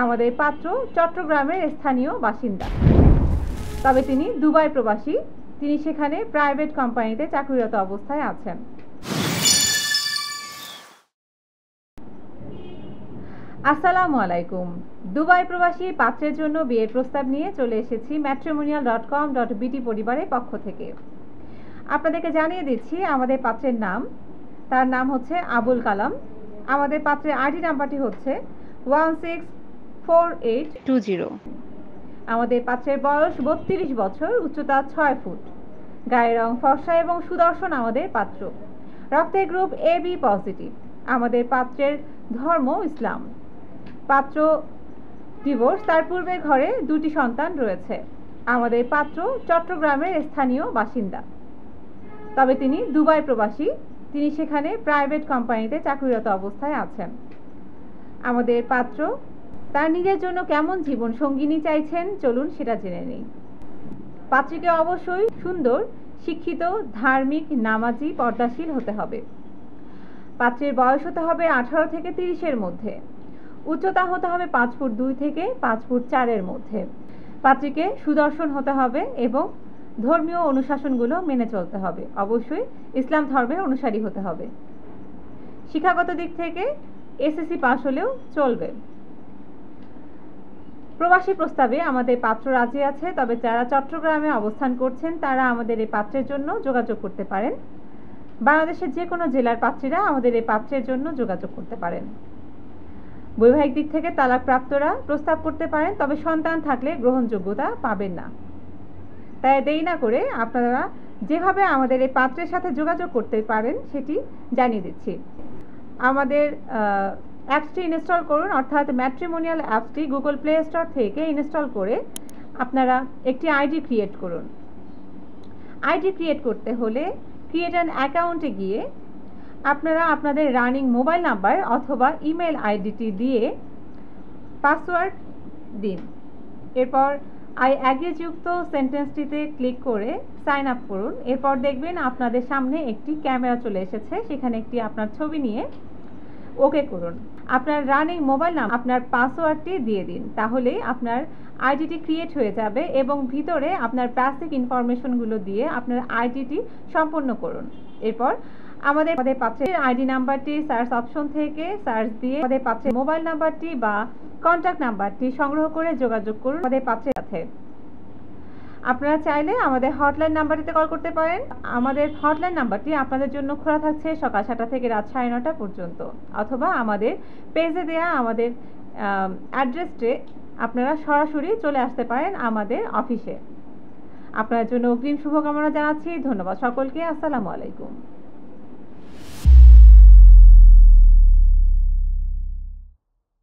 আমাদের পাত্র চট্টগ্রামের স্থানীয় বাসিন্দা, তবে তিনি দুবাই প্রবাসী। তিনি সেখানে প্রাইভেট কোম্পানিতে চাকরিরত অবস্থায় আছেন। আসসালামু আলাইকুম। দুবাই প্রবাসী পাত্রের জন্য বিয়ের প্রস্তাব নিয়ে চলে এসেছি matrimonial.com.bt পরিবারের পক্ষ থেকে। আপনাদেরকে জানিয়ে দিচ্ছি আমাদের পাত্রের নাম। তার নাম হচ্ছে আবুল কালাম। আমাদের পাত্রের আইডি নাম্বারটি হচ্ছে 164820। আমাদের পাত্রের বয়স 32 বছর, উচ্চতা 6 ফুট, গায়ের রং ফর্সা এবং সুদর্শন আমাদের পাত্র। রক্তের গ্রুপ AB পজিটিভ। আমাদের পাত্রের ধর্ম ইসলাম। পাত্র ডিভোর্স, তার পূর্বের ঘরে 2টি সন্তান রয়েছে। আমাদের পাত্র চট্টগ্রামের স্থানীয় বাসিন্দা, তবে তিনি দুবাই প্রবাসী। তিনি সেখানে প্রাইভেট কোম্পানিতে চাকরিরত অবস্থায় আছেন। আমাদের পাত্র তার নিজের জন্য কেমন জীবন সঙ্গিনী চাইছেন, চলুন সেটা জেনে নিই। পাত্রীকে অবশ্যই সুন্দর, শিক্ষিত, ধার্মিক, নামাজি, পর্দাশীল হতে হবে। পাত্রের বয়স হতে হবে 18 থেকে 30-এর মধ্যে। উচ্চতা হতে হবে 5 ফুট 2 থেকে 5 ফুট 4-এর মধ্যে। পাত্রীকে সুদর্শন হতে হবে এবং ধর্মীয় অনুশাসনগুলো মেনে চলতে হবে। অবশ্যই ইসলাম ধর্মের অনুসারী হতে হবে। শিক্ষাগত দিক থেকে SSC পাস হলেও চলবে। প্রবাসী প্রস্তাবে আমাদের পাত্র রাজি আছে, তবে যারা চট্টগ্রামে অবস্থান করছেন তারা আমাদের এই পাত্রের জন্য যোগাযোগ করতে পারেন। বাংলাদেশের যে কোনো জেলার পাত্রীরা আমাদের এই পাত্রের জন্য যোগাযোগ করতে পারেন। বৈবাহিক দিক থেকে তালাকপ্রাপ্তরা প্রস্তাব করতে পারেন, তবে সন্তান থাকলে গ্রহণযোগ্যতা পাবেন না। তাই দেরি না করে আপনারা যেভাবে আমাদের এই পাত্রের সাথে যোগাযোগ করতে পারেন সেটি জানিয়ে দিচ্ছি। আমাদের অ্যাপসটি ইনস্টল করুন, অর্থাৎ ম্যাট্রিমোনিয়াল অ্যাপসটি গুগল প্লে স্টোর থেকে ইনস্টল করে আপনারা একটি আইডি ক্রিয়েট করুন। আইডি ক্রিয়েট করতে হলে ক্রিয়েট অ্যান অ্যাকাউন্টে গিয়ে আপনারা আপনাদের রানিং মোবাইল নাম্বার অথবা ইমেল আইডিটি দিয়ে পাসওয়ার্ড দিন। এরপর আই অ্যাগ্রি যুক্ত সেন্টেন্সটিতে ক্লিক করে সাইন আপ করুন। এরপর দেখবেন আপনাদের সামনে একটি ক্যামেরা চলে এসেছে, সেখানে একটি আপনার ছবি নিয়ে ওকে করুন। আপনার রানিং মোবাইল নাম্বার আপনার পাসওয়ার্ডটি দিয়ে দিন, তাহলেই আপনার আইডিটি ক্রিয়েট হয়ে যাবে এবং ভিতরে আপনার বেসিক ইনফরমেশনগুলো দিয়ে আপনার আইডিটি সম্পন্ন করুন। এরপর আমাদের পাত্রের আইডি নাম্বারটি সার্চ অপশন থেকে সার্চ দিয়ে আমাদের পাত্রের মোবাইল নাম্বারটি বা কন্ট্যাক্ট নাম্বারটি সংগ্রহ করে যোগাযোগ করুন আমাদের পাত্রের সাথে। আপনারা চাইলে আমাদের হটলাইন নাম্বারটিতে কল করতে পারেন। আমাদের হটলাইন নাম্বারটি আপনাদের জন্য খোলা থাকছে সকাল 7টা থেকে রাত 9:30 পর্যন্ত, অথবা আমাদের পেজে দেওয়া আমাদের অ্যাড্রেসে আপনারা সরাসরি চলে আসতে পারেন আমাদের অফিসে। আপনার জন্য অগ্রিম শুভকামনা জানাচ্ছি। ধন্যবাদ সকলকে। আসসালামু আলাইকুম।